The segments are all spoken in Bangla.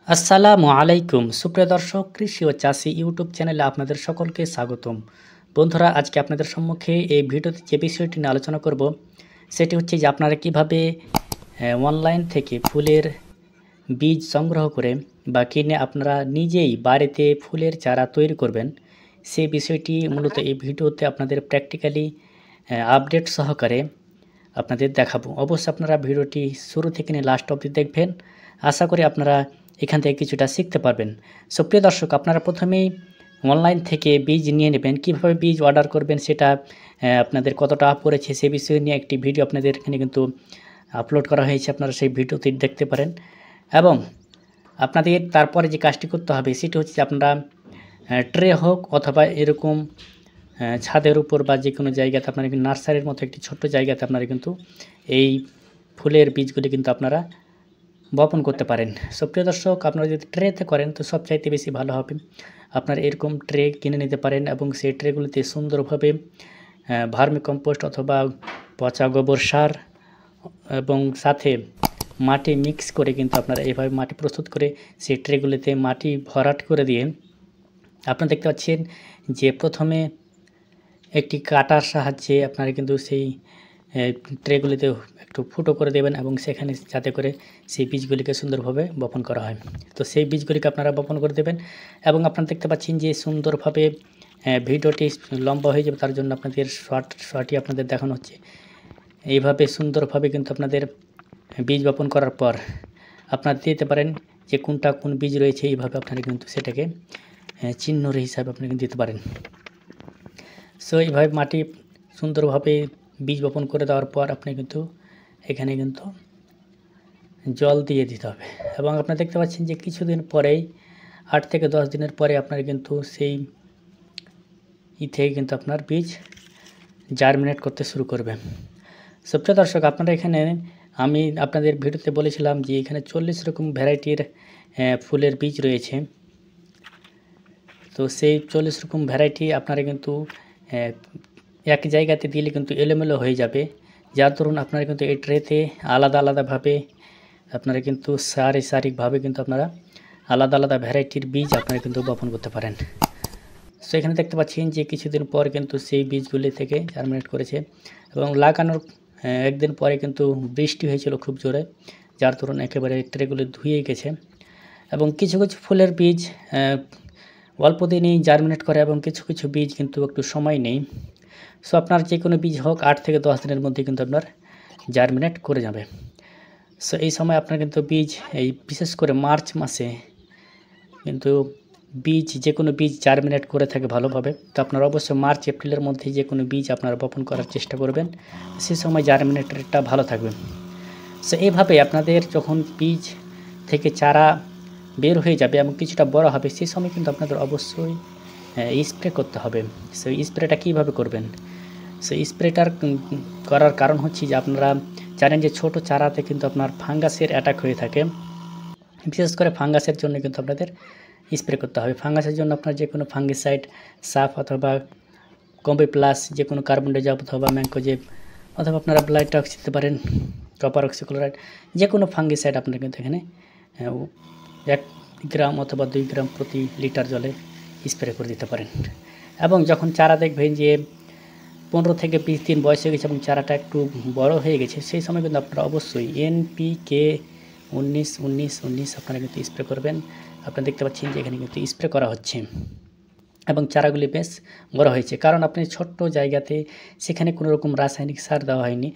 আসসালামু আলাইকুম সুপ্রিয় দর্শক, কৃষি ও চাষি ইউটিউব চ্যানেলে আপনাদের সকলকে স্বাগতম। বন্ধুরা, আজকে আপনাদের সম্মুখে এই ভিডিওতে যে বিষয়টি নিয়ে আলোচনা করব সেটি হচ্ছে যে আপনারা কিভাবে অনলাইন থেকে ফুলের বীজ সংগ্রহ করে বা কিনে আপনারা নিজেই বাড়িতে ফুলের চারা তৈরি করবেন, সেই বিষয়টি মূলত এই ভিডিওতে আপনাদের প্র্যাকটিক্যালি আপডেট সহকারে আপনাদের দেখাবো। অবশ্যই আপনারা ভিডিওটি শুরু থেকে নিয়ে লাস্ট অবধি দেখবেন। আশা করি আপনারা এখান থেকে কিছুটা শিখতে পারবেন। সো প্রিয় দর্শক, আপনারা প্রথমেই অনলাইন থেকে বীজ নিয়ে নেবেন। কীভাবে বীজ অর্ডার করবেন, সেটা আপনাদের কত টাকা পড়েছে সে বিষয় নিয়ে একটি ভিডিও আপনাদের এখানে কিন্তু আপলোড করা হয়েছে, আপনারা সেই ভিডিওটি দেখতে পারেন। এবং আপনাদের তারপরে যে কাজটি করতে হবে সেটি হচ্ছে যে আপনারা ট্রে হোক অথবা এরকম ছাদের উপর বা যে কোনো জায়গাতে আপনারা কিন্তু নার্সারির মতো একটি ছোট্ট জায়গাতে আপনারা কিন্তু এই ফুলের বীজগুলি কিন্তু আপনারা বপন করতে পারেন। সো প্রিয় দর্শক, আপনারা যদি ট্রেতে করেন তো সবচাইতে বেশি ভালো হবে। আপনারা এরকম ট্রে কিনে নিতে পারেন এবং সেই ট্রেগুলিতে সুন্দরভাবে ভার্মি কম্পোস্ট অথবা পচা গোবর সার এবং সাথে মাটি মিক্স করে কিন্তু আপনারা এইভাবে মাটি প্রস্তুত করে সেই ট্রেগুলিতে মাটি ভরাট করে দিয়ে আপনারা দেখতে পাচ্ছেন যে প্রথমে একটি কাটার সাহায্যে আপনারা কিন্তু সেই ট্রেগুলিতে একটু ফুটো করে দেবেন এবং সেখানে যাতে করে সেই বীজগুলিকে সুন্দরভাবে বপন করা হয়। তো সেই বীজগুলিকে আপনারা বপন করে দেবেন এবং আপনারা দেখতে পাচ্ছেন যে সুন্দরভাবে ভিডিওটি লম্বা হয়ে যাবে, তার জন্য আপনাদের শর্টই আপনাদের দেখানো হচ্ছে। এইভাবে সুন্দরভাবে কিন্তু আপনাদের বীজ বপন করার পর আপনারা দিতে পারেন যে কোনটা কোন বীজ রয়েছে, এইভাবে আপনারা কিন্তু সেটাকে চিহ্নর হিসাবে আপনারা কিন্তু দিতে পারেন। সো এইভাবে মাটি সুন্দরভাবে বীজ বপন করে দেওয়ার পর আপনি কিন্তু এখানে কিন্তু জল দিয়ে দিতে হবে এবং আপনারা দেখতে পাচ্ছেন যে কিছুদিন পরেই 8 থেকে 10 দিনের পরে আপনার কিন্তু সেই থেকে কিন্তু আপনার বীজ জার্মিনেট করতে শুরু করবে। সো প্রিয় দর্শক, আপনারা এখানে আমি আপনাদের ভিডিওতে বলেছিলাম যে এখানে 40 রকম ভ্যারাইটির ফুলের বীজ রয়েছে। তো সেই 40 রকম ভ্যারাইটি আপনারা কিন্তু এক জায়গাতে দিলে কিন্তু এলোমেলো হয়ে যাবে, যার দরুন আপনারা কিন্তু এই ট্রেতে আলাদা আলাদাভাবে আপনারা কিন্তু সারিভাবে কিন্তু আপনারা আলাদা আলাদা ভ্যারাইটির বীজ আপনারা কিন্তু বপন করতে পারেন। সো এখানে দেখতে পাচ্ছেন যে কিছুদিন পর কিন্তু সেই বীজগুলি থেকে জার্মিনেট করেছে এবং লাগানোর একদিন পরে কিন্তু বৃষ্টি হয়েছিল খুব জোরে, যার দরুন একেবারে ট্রেগুলি ধুয়ে গেছে এবং কিছু কিছু ফুলের বীজ অল্প দিনেই জার্মিনেট করে এবং কিছু কিছু বীজ কিন্তু একটু সময় নেই। সো আপনার যে কোনো বীজ হোক 8 থেকে 10 দিনের মধ্যে কিন্তু আপনার জার্মিনেট করে যাবে। সো এই সময় আপনার কিন্তু বীজ এই বিশেষ করে মার্চ মাসে কিন্তু বীজ যে কোনো বীজ জার্মিনেট করে থাকে ভালোভাবে। তো আপনারা অবশ্যই মার্চ এপ্রিলের মধ্যে যে কোনো বীজ আপনারা বপন করার চেষ্টা করবেন, সেই সময় জার্মিনেট রেটটা ভালো থাকবে। সো এইভাবে আপনাদের যখন বীজ থেকে চারা বের হয়ে যাবে এবং কিছুটা বড় হবে, সেই সময় কিন্তু আপনাদের অবশ্যই স্প্রে করতে হবে। সো স্প্রেটা কীভাবে করবেন? সো স্প্রেটার করার কারণ হচ্ছে যে আপনারা জানেন যে ছোট চারাতে কিন্তু আপনার ফাঙ্গাসের অ্যাটাক হয়ে থাকে। বিশেষ করে ফাঙ্গাসের জন্য কিন্তু আপনাদের স্প্রে করতে হবে। ফাঙ্গাসের জন্য আপনার যে কোনো ফাঙ্গিসাইড সাফ অথবা কম্বি প্লাস যে কোনো কার্বন ডাইজেব অথবা ম্যাঙ্কোজেব অথবা আপনারা ব্লাইটক্স দিতে পারেন, কপার অক্সিক্লোরাইড, যে কোনো ফাঙ্গিসাইড আপনারা কিন্তু এখানে 1 গ্রাম অথবা 2 গ্রাম প্রতি লিটার জলে স্প্রে করে দিতে পারেন। এবং যখন চারা দেখবেন যে 15 থেকে 20 দিন বয়স হয়ে গেছে এবং চারাটা একটু বড় হয়ে গেছে, সেই সময় কিন্তু আপনারা অবশ্যই NPK 19-19-19 আপনারা কিন্তু স্প্রে করবেন। আপনারা দেখতে পাচ্ছেন যে এখানে কিন্তু স্প্রে করা হচ্ছে এবং চারাগুলি বেশ বড় হয়েছে, কারণ আপনি ছোট্ট জায়গাতে সেখানে কোনো রকম রাসায়নিক সার দেওয়া হয়নি।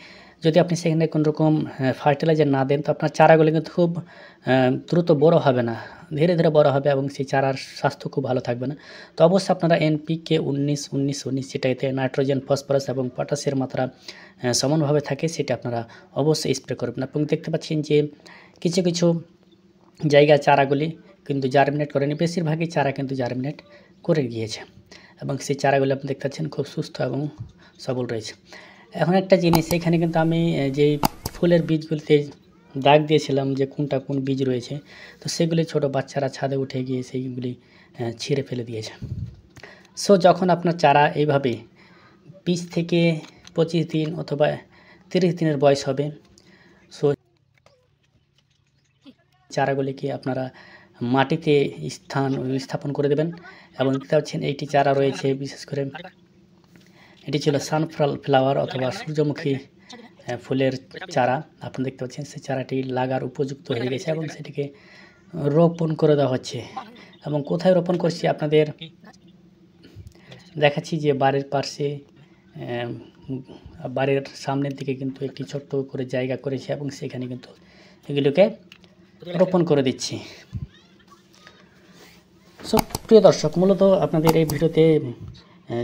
যদি আপনি সেখানে কোনো রকম ফার্টিলাইজার না দেন তো আপনার চারাগুলি কিন্তু খুব দ্রুত বড় হবে না, ধীরে ধীরে বড় হবে এবং সেই চারার স্বাস্থ্য খুব ভালো থাকবে না। তো অবশ্যই আপনারা NPK 19-19-19 যেটাতে নাইট্রোজেন, ফসফরাস এবং পটাশের মাত্রা সমানভাবে থাকে, সেটা আপনারা অবশ্যই স্প্রে করবেন। এবং দেখতে পাচ্ছেন যে কিছু কিছু জায়গায় চারাগুলি কিন্তু জার্মিনেট করেনি, বেশিরভাগই চারা কিন্তু জার্মিনেট করে গিয়েছে এবং সেই চারাগুলি আপনি দেখতে পাচ্ছেন খুব সুস্থ এবং সবল রয়েছে। এখন একটা জিনিস, এখানে কিন্তু আমি যেই ফুলের বীজগুলিতে দাগ দিয়েছিলাম যে কোনটা কোন বীজ রয়েছে, তো সেগুলি ছোট বাচ্চারা ছাদে উঠে গিয়ে সেইগুলি ছিঁড়ে ফেলে দিয়েছে। সো যখন আপনার চারা এইভাবে 20 থেকে 25 দিন অথবা 30 দিনের বয়স হবে, সো চারাগুলিকে আপনারা মাটিতে স্থাপন করে দেবেন। এবং দেখতে পাচ্ছেন এইটি চারা রয়েছে, বিশেষ করে এটি ছিল সানফ্লাওয়ার অথবা সূর্যমুখী ফুলের চারা। আপনারা দেখতে পাচ্ছেন সেই চারাটি লাগার উপযুক্ত হয়ে গেছে এবং সেটিকে রোপণ করে দেওয়া হচ্ছে। এবং কোথায় রোপণ করছি আপনাদের দেখাচ্ছি, যে বাড়ির পাশে বাড়ির সামনের দিকে কিন্তু একটি ছোট্ট করে জায়গা করেছে এবং সেখানে কিন্তু এগুলোকে রোপণ করে দিচ্ছি। সো প্রিয় দর্শক, মূলত আপনাদের এই ভিডিওতে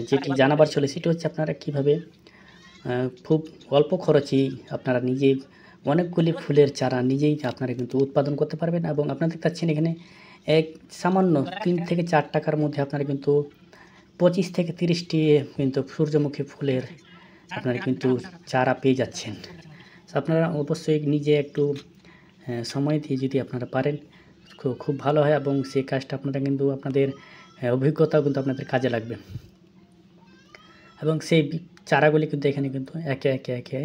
যেটি জানাবার ছিল সেটি হচ্ছে আপনারা কীভাবে খুব অল্প খরচেই আপনারা নিজেই অনেকগুলি ফুলের চারা নিজেই আপনারা কিন্তু উৎপাদন করতে পারবেন। এবং আপনারা দেখতে পাচ্ছেন এখানে সামান্য 3 থেকে 4 টাকার মধ্যে আপনারা কিন্তু 25 থেকে 30টি কিন্তু সূর্যমুখী ফুলের আপনারা কিন্তু চারা পেয়ে যাচ্ছেন। আপনারা অবশ্যই নিজে একটু সময় দিয়ে যদি আপনারা পারেন খুব ভালো হয়, এবং সেই কাজটা আপনারা কিন্তু আপনাদের অভিজ্ঞতাও কিন্তু আপনাদের কাজে লাগবে। এবং সেই চারাগুলি কিন্তু এখানে কিন্তু একে একে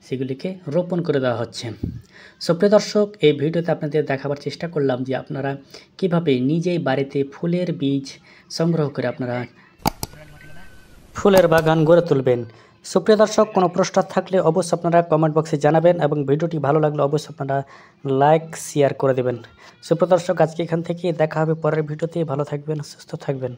সেগুলিকে রোপণ করে দেওয়া হচ্ছে। সো প্রিয় দর্শক, এই ভিডিওতে আপনাদের দেখাবার চেষ্টা করলাম যে আপনারা কিভাবে নিজেই বাড়িতে ফুলের বীজ সংগ্রহ করে আপনারা ফুলের বাগান গড়ে তুলবেন। সুপ্রিয় দর্শক, কোনো প্রশ্ন থাকলে অবশ্যই আপনারা কমেন্ট বক্সে জানাবেন এবং ভিডিওটি ভালো লাগলে অবশ্যই আপনারা লাইক শেয়ার করে দেবেন। সুপ্রিয় দর্শক, আজকে এখান থেকে দেখা হবে পরের ভিডিওতে। ভালো থাকবেন, সুস্থ থাকবেন।